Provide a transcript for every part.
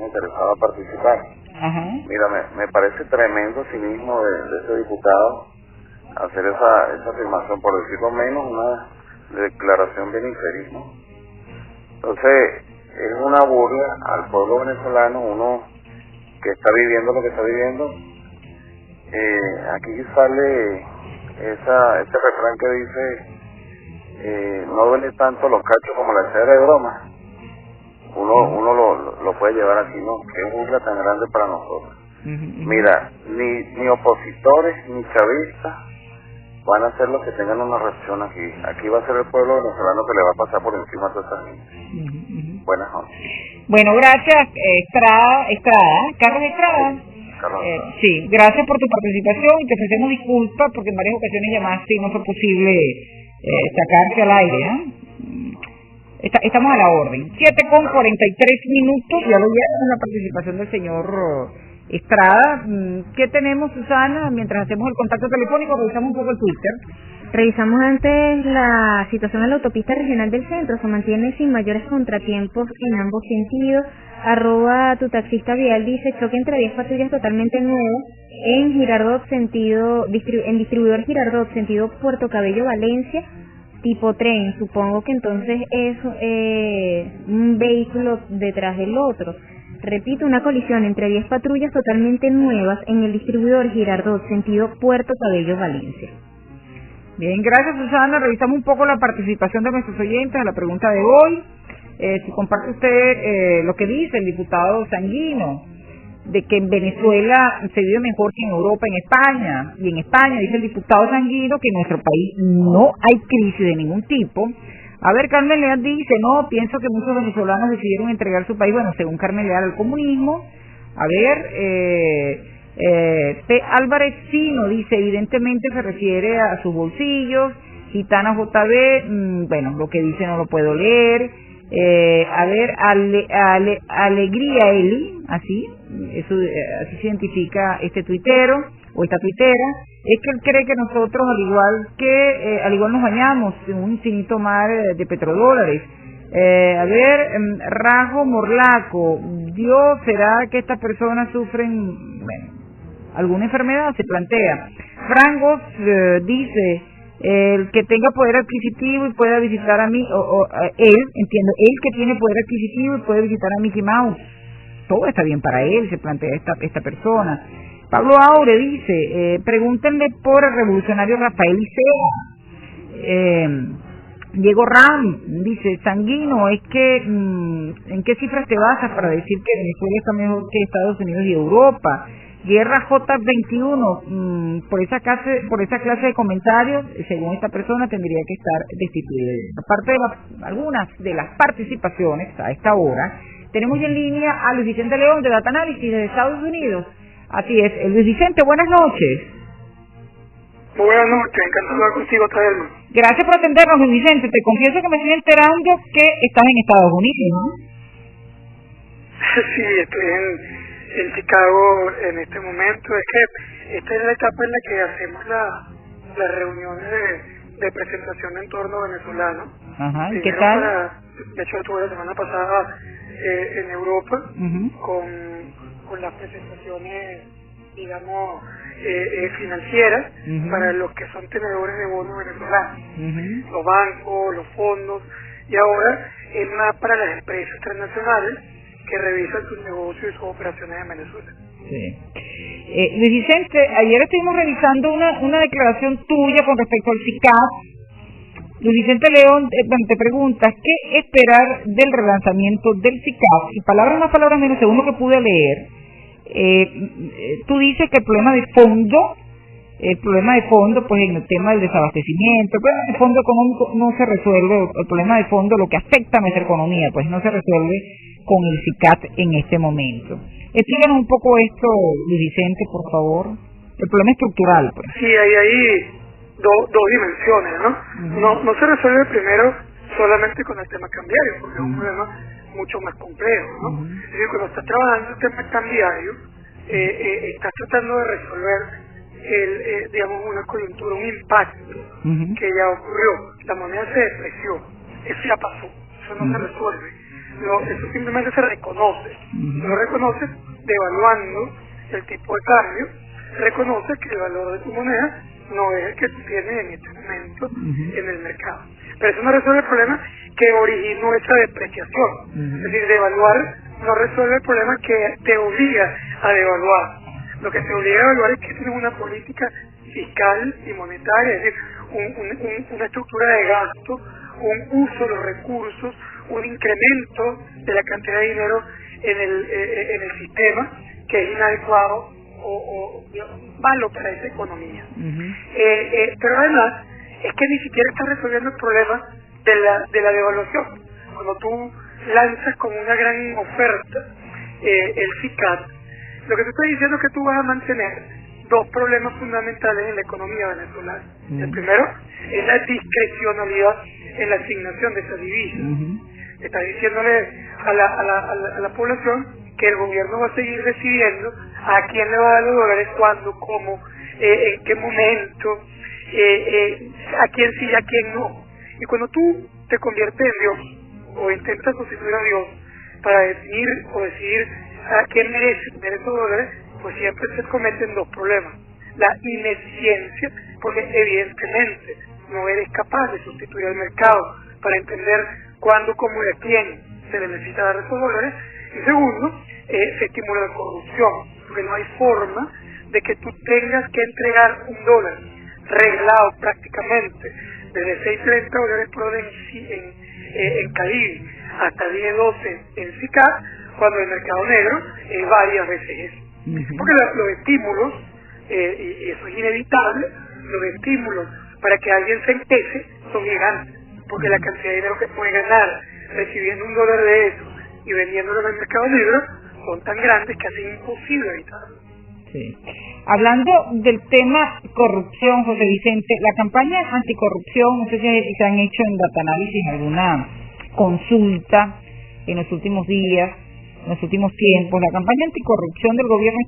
interesado a participar. Ajá. Mira, me parece tremendo cinismo de ese diputado hacer esa afirmación, por decirlo menos, una declaración bien infeliz, ¿no? Entonces, es una burla al pueblo venezolano, uno que está viviendo lo que está viviendo. Aquí sale ese refrán que dice, no duele tanto los cachos como la cera de broma. Uno lo puede llevar aquí, ¿no? Qué burla tan grande para nosotros. Mira, ni opositores ni chavistas van a ser los que tengan una reacción aquí. Aquí va a ser el pueblo venezolano que le va a pasar por encima a toda esa gente. Buenas noches. Bueno, gracias, Estrada, Carlos Estrada. Sí, gracias por tu participación y te ofrecemos disculpas porque en varias ocasiones llamaste y no fue posible sacarte al aire, Estamos a la orden. 7:43, ya lo llevamos la participación del señor Estrada. ¿Qué tenemos, Susana? Mientras hacemos el contacto telefónico, revisamos un poco el Twitter. Revisamos antes la situación en la autopista regional del centro. Se mantiene sin mayores contratiempos en ambos sentidos. @tu taxista vial dice choque entre 10 patrullas totalmente nuevas en Girardot en distribuidor Girardot sentido Puerto Cabello Valencia, tipo tren. Supongo que entonces es un vehículo detrás del otro. Repito, una colisión entre 10 patrullas totalmente nuevas en el distribuidor Girardot sentido Puerto Cabello Valencia. Bien, gracias, Susana. Revisamos un poco la participación de nuestros oyentes a la pregunta de hoy. Si comparte usted lo que dice el diputado Sanguino, de que en Venezuela se vive mejor que en Europa, en España. Y en España, dice el diputado Sanguino, que en nuestro país no hay crisis de ningún tipo. A ver, Carmen Leal dice, no, pienso que muchos venezolanos decidieron entregar su país, bueno, según Carmen Leal, al comunismo. A ver, P. Álvarez Chino dice, evidentemente se refiere a sus bolsillos. Gitana JB, bueno, lo que dice no lo puedo leer. A ver, Alegría Eli, así se identifica este tuitero o esta tuitera, es que él cree que nosotros al igual nos bañamos en un infinito mar de petrodólares. A ver, Rajo Morlaco, Dios, ¿será que estas personas sufren alguna enfermedad? Se plantea. Frangos dice, el que tenga poder adquisitivo y pueda visitar a mí, él que tiene poder adquisitivo y puede visitar a Mickey Mouse, todo está bien para él, se plantea esta persona. Pablo Aure dice, pregúntenle por el revolucionario Rafael Licea. Diego Ram dice, Sanguino, es que ¿en qué cifras te basas para decir que Venezuela está mejor que Estados Unidos y Europa? Guerra J21, por esa clase de comentarios, según esta persona, tendría que estar destituido. Aparte de algunas de las participaciones a esta hora, tenemos en línea a Luis Vicente León de Data Análisis de Estados Unidos. Así es, Luis Vicente, buenas noches. Muy buenas noches, encantado de hablar contigo otra vez. Gracias por atendernos, Luis Vicente. Te confieso que me estoy enterando que estás en Estados Unidos, ¿no? Sí, estoy en Chicago en este momento. Es que esta es la etapa en la que hacemos las reuniones de presentación de entorno venezolano. Ajá, ¿y qué tal? De hecho, estuve la semana pasada en Europa con las presentaciones, digamos, financieras para los que son tenedores de bonos venezolanos, los bancos, los fondos, y ahora es más para las empresas transnacionales que revisan sus negocios y sus operaciones en Venezuela. Sí. Luis Vicente, ayer estuvimos revisando una declaración tuya con respecto al SICAF. Luis Vicente León, te preguntas, ¿qué esperar del relanzamiento del SICAF? Y palabras más, palabras menos, según lo que pude leer, tú dices que el problema de fondo, pues en el tema del desabastecimiento, el problema de fondo económico no se resuelve, el problema de fondo, lo que afecta a nuestra economía, pues no se resuelve con el SICAF en este momento. Explícanos un poco esto, Luis Vicente, por favor. El problema estructural, pues. Sí, hay dos dimensiones, ¿no? No se resuelve primero solamente con el tema cambiario, porque es un problema mucho más complejo, ¿no? Es decir, cuando estás trabajando el tema cambiario, estás tratando de resolver digamos, una coyuntura, un impacto que ya ocurrió. La moneda se depreció, eso ya pasó, eso no se resuelve. eso simplemente se reconoce. Lo reconoces devaluando el tipo de cambio, reconoces que el valor de tu moneda no es el que tú tienes en este momento en el mercado. Pero eso no resuelve el problema que originó esa depreciación. Es decir, devaluar no resuelve el problema que te obliga a devaluar. Lo que te obliga a devaluar es que tienes una política fiscal y monetaria, es decir, una estructura de gasto, un uso de los recursos, un incremento de la cantidad de dinero en el sistema que es inadecuado o malo para esa economía. Pero además es que ni siquiera está resolviendo el problema de la devaluación. Cuando tú lanzas con una gran oferta el FICAD, lo que te estoy diciendo es que tú vas a mantener dos problemas fundamentales en la economía venezolana. El primero es la discrecionalidad en la asignación de esa divisa. Estás diciéndole a la población que el gobierno va a seguir decidiendo a quién le va a dar los dólares, cuándo, cómo, en qué momento, a quién sí y a quién no. Y cuando tú te conviertes en Dios o intentas sustituir a Dios para definir o decidir a quién merece tener esos dólares, pues siempre se cometen dos problemas. La ineficiencia, porque evidentemente no eres capaz de sustituir al mercado para entender cuándo, cómo y a quién se le necesita dar esos dólares. Y segundo, se estimula la corrupción, porque no hay forma de que tú tengas que entregar un dólar reglado prácticamente desde $6.30 por hora en Caribe hasta 10.12 en SICAD, cuando el mercado negro es varias veces eso. Porque los estímulos, y eso es inevitable, los estímulos para que alguien se entese son gigantes, porque la cantidad de dinero que puede ganar recibiendo un dólar de eso y vendiéndolo en el mercado negro son tan grandes que hacen imposible evitarlo. Sí. Hablando del tema corrupción, José Vicente, la campaña anticorrupción, no sé si se han hecho en Datanálisis alguna consulta en los últimos días, en los últimos tiempos. La campaña anticorrupción del gobierno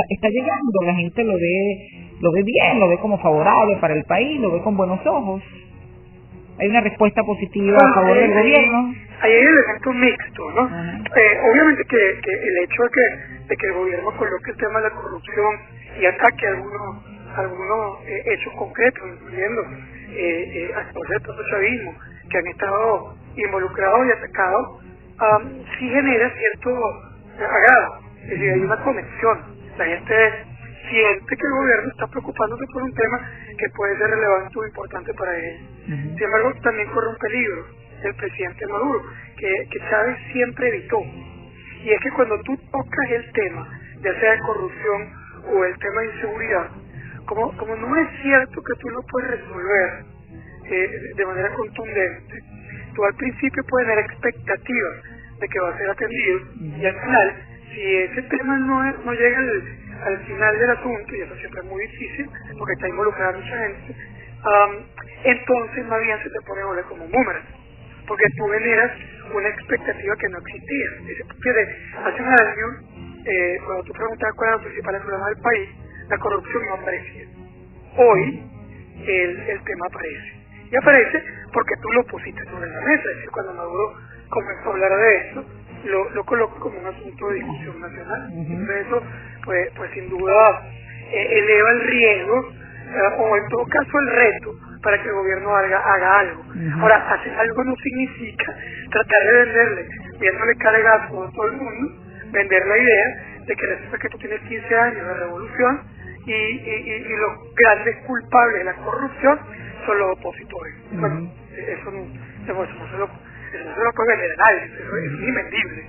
está llegando, la gente lo ve bien, lo ve como favorable para el país, lo ve con buenos ojos. Hay una respuesta positiva a favor del gobierno. Ahí hay elementos mixtos, ¿no? Obviamente que el hecho de que el gobierno coloque el tema de la corrupción y ataque algunos hechos concretos, incluyendo actores del chavismo que han estado involucrados y atacados, sí genera cierto agrado. Es decir, hay una conexión. La gente siente que el gobierno está preocupándose por un tema que puede ser relevante o importante para él. Sin embargo, también corre un peligro del presidente Maduro, que Chávez siempre evitó. Y es que cuando tú tocas el tema, ya sea de corrupción o el tema de inseguridad, como no es cierto que tú lo puedes resolver de manera contundente, tú al principio puedes tener expectativas de que va a ser atendido, y al final, si ese tema no llega al final del asunto, y eso siempre es muy difícil porque está involucrada mucha gente, entonces más bien se te pone a como un boomerang, porque tú generas una expectativa que no existía. Hace un año, cuando tú preguntabas cuál era el principal problema del país, la corrupción no aparecía. Hoy el tema aparece, y aparece porque tú lo pusiste sobre la mesa. Es decir, cuando Maduro comenzó a hablar de eso, lo colocó como un asunto de discusión nacional. Entonces eso pues sin duda eleva el riesgo, o en todo caso el reto, para que el gobierno haga algo. Ahora, hacer algo no significa tratar de venderle, viéndole cargazo a todo el mundo, vender la idea de que resulta que tú tienes 15 años de revolución y los grandes culpables de la corrupción son los opositores. Bueno, eso no se lo puede vender a nadie, eso es invendible.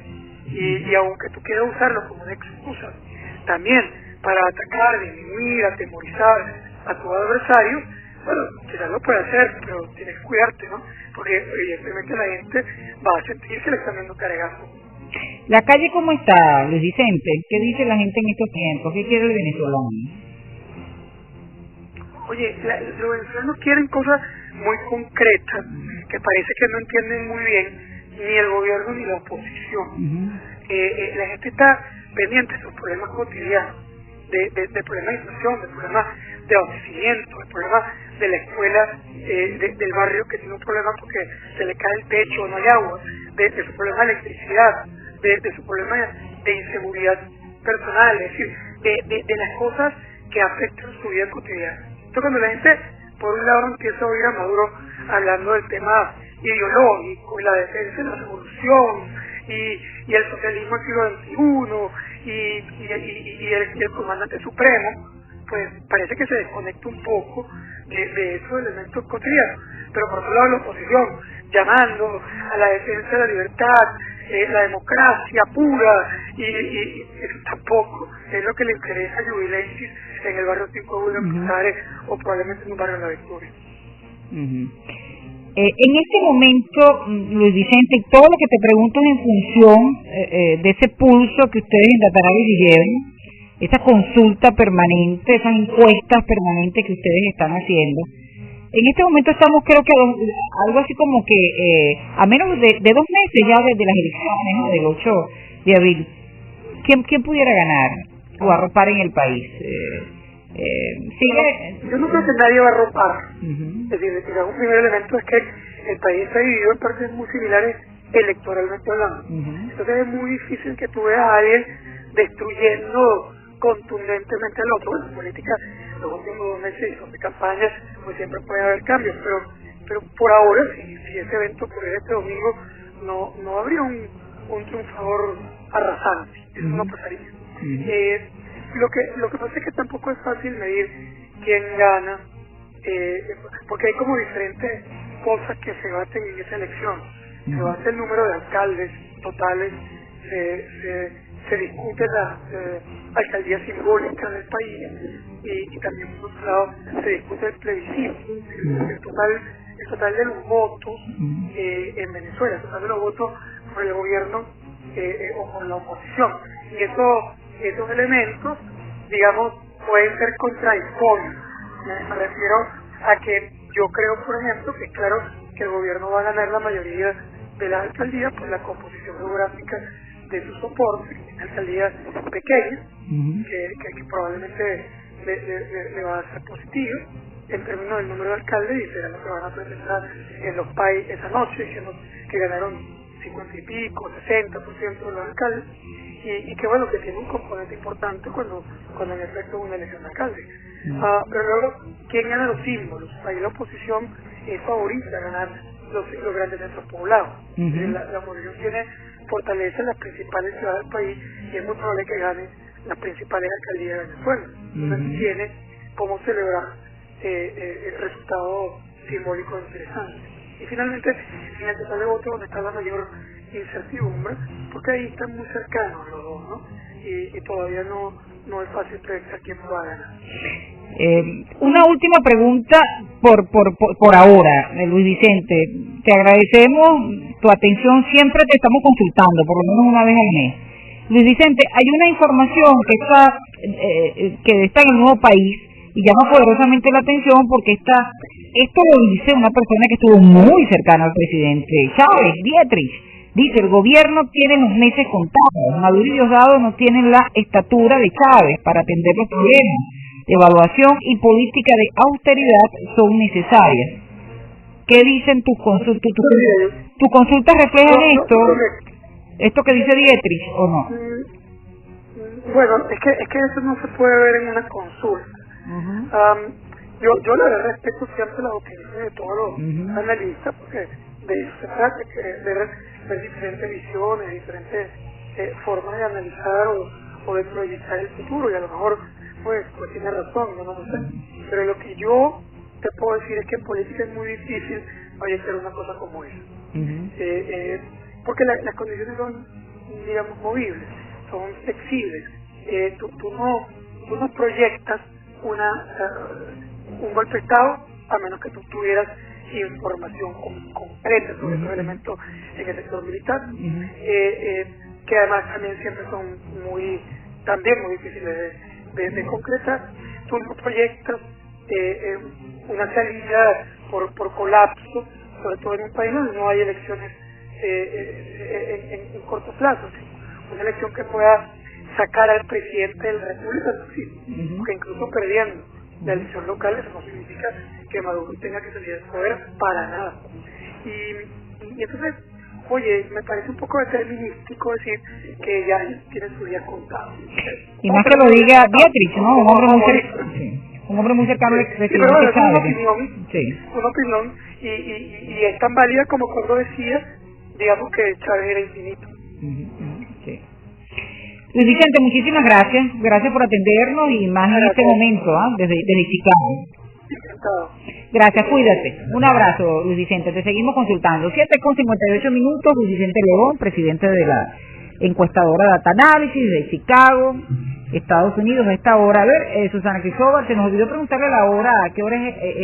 Y aunque tú quieras usarlo como una excusa, también para atacar, disminuir, atemorizar a tu adversario, bueno, quizás lo puede hacer, pero tienes que cuidarte, ¿no? Porque evidentemente la gente va a sentir que le están dando cargazo. ¿La calle cómo está, Luis Vicente? ¿Qué dice la gente en estos tiempos? ¿Qué quiere el venezolano? Oye, los venezolanos quieren cosas muy concretas que parece que no entienden muy bien ni el gobierno ni la oposición. La gente está pendiente de sus problemas cotidianos, de problemas de inflación, de problemas de abastecimiento, el problema de la escuela del barrio que tiene un problema porque se le cae el techo, no hay agua, de su problema de electricidad, de su problema de inseguridad personal, es decir, de las cosas que afectan su vida cotidiana. Entonces cuando la gente, por un lado, empieza a oír a Maduro hablando del tema ideológico y la defensa de la revolución y el socialismo del siglo XXI y el comandante supremo, pues parece que se desconecta un poco de esos elementos cotidianos. Pero por otro lado la oposición, llamando a la defensa de la libertad, la democracia pura, y eso tampoco es lo que le interesa a Jubilensis en el barrio 5 de Pizares o probablemente en un barrio de La Victoria. En este momento, Luis Vicente, todo lo que te pregunto es en función de ese pulso que ustedes en Dataravis llevan, esa consulta permanente, esas encuestas permanentes que ustedes están haciendo. En este momento estamos, creo que algo así como que a menos de 2 meses ya desde las elecciones, ¿no? Del 8 de abril. ¿Quién pudiera ganar o arropar en el país? Yo no creo que nadie va a arropar. Es decir, un primer elemento es que el país está dividido en partes muy similares electoralmente hablando. Entonces es muy difícil que tú veas a alguien destruyendo contundentemente al otro. Bueno, en política, los últimos 2 meses de campaña, pues siempre puede haber cambios, pero por ahora, si ese evento ocurriera este domingo, no habría un triunfador arrasante. Eso no pasaría. Lo que pasa es que tampoco es fácil medir quién gana, porque hay como diferentes cosas que se baten en esa elección. Se bate el número de alcaldes totales, se discute las alcaldías simbólicas del país y también por otro lado se discute el plebiscito, el total de los votos en Venezuela, el total de los votos por el gobierno o por la oposición. Y esos elementos, digamos, pueden ser contradictorios. Me refiero a que yo creo, por ejemplo, que es claro que el gobierno va a ganar la mayoría de las alcaldías por la composición geográfica de su soporte, alcaldías pequeñas, que probablemente le va a ser positivo en términos del número de alcaldes y serán los que van a presentar en los países esa noche, diciendo que ganaron 50 y pico, 60% de los alcaldes, y que bueno, que tiene un componente importante cuando en efecto es una elección de alcalde. Pero luego, ¿quién gana los símbolos? Ahí la oposición es favorita a ganar los grandes centros poblados. La oposición fortalece las principales ciudades del país y es muy probable que gane las principales alcaldías de Venezuela. Entonces tiene cómo celebrar el resultado simbólico interesante. Y finalmente, en el total de votos donde está la mayor incertidumbre, porque ahí están muy cercanos los dos, ¿no? Y todavía no es fácil predecir quién va a ganar. Una última pregunta por ahora, Luis Vicente. Te agradecemos tu atención, siempre te estamos consultando, por lo menos una vez al mes. Luis Vicente, hay una información que está en el Nuevo País y llama poderosamente la atención porque esto lo dice una persona que estuvo muy cercana al presidente Chávez, Dietrich. Dice, el gobierno tiene los meses contados, Maduro y Diosdado no tienen la estatura de Chávez para atender los problemas. Evaluación y política de austeridad son necesarias. ¿Qué dicen tus consultas? ¿Tus consultas reflejan esto que dice Dietrich o no? Bueno, es que eso no se puede ver en una consulta. Yo la verdad respeto siempre las opiniones de todos los analistas, porque de eso se trata, de ver diferentes visiones, diferentes formas de analizar o de proyectar el futuro, y a lo mejor pues tiene razón, yo no lo sé. Pero lo que yo te puedo decir es que en política es muy difícil proyectar una cosa como esa. Porque las condiciones son, digamos, movibles, son flexibles. Tú no proyectas un golpe de Estado a menos que tú tuvieras información concreta sobre esos elementos en el sector militar, que además también siempre son muy difíciles de concretar. Tú no proyectas una salida por colapso, sobre todo en un país donde no hay elecciones en corto plazo, una elección que pueda sacar al presidente de la República, porque incluso perdiendo la elección local, eso no significa que Maduro tenga que salir del poder para nada. Y entonces, oye, me parece un poco determinístico decir que ya tienen su día contado. Y más que lo diga Beatriz, ¿no? Un hombre muy cercano al presidente. Pero bueno, es una opinión, y es tan válida como cuando decía, digamos, que Chávez era infinito. Sí. Luis Vicente, muchísimas gracias por atendernos y más en este momento, desde Chicago. Encantado. Gracias, cuídate. Un abrazo, Luis Vicente, te seguimos consultando. 7:58, Luis Vicente León, presidente de la encuestadora Data Analysis de Chicago, Estados Unidos, a esta hora. A ver, Susana Cristóbal, se nos olvidó preguntarle la hora, ¿a qué hora es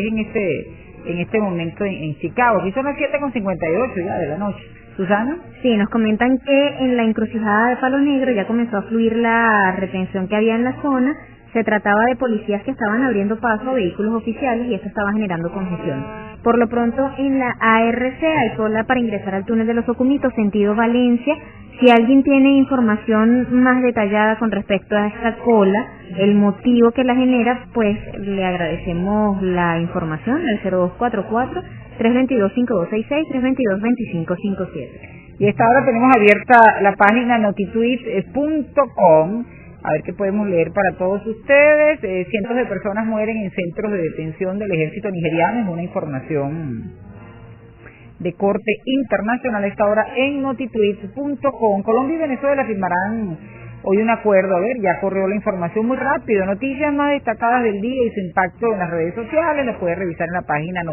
en este momento en Chicago? Aquí son las 7:58 ya de la noche. ¿Susana? Sí, nos comentan que en la encrucijada de Palo Negro ya comenzó a fluir la retención que había en la zona. Se trataba de policías que estaban abriendo paso a vehículos oficiales y esto estaba generando congestión. Por lo pronto, en la ARC hay cola para ingresar al túnel de los Ocumitos, sentido Valencia. Si alguien tiene información más detallada con respecto a esta cola, el motivo que la genera, pues le agradecemos la información al 0244-322-5266, 322-2557. Y a esta hora tenemos abierta la página notitweet.com. A ver qué podemos leer para todos ustedes. Cientos de personas mueren en centros de detención del ejército nigeriano. Es una información de corte internacional a esta hora en notitweet.com. Colombia y Venezuela firmarán hoy un acuerdo. A ver, ya corrió la información muy rápido. Noticias más destacadas del día y su impacto en las redes sociales las puede revisar en la página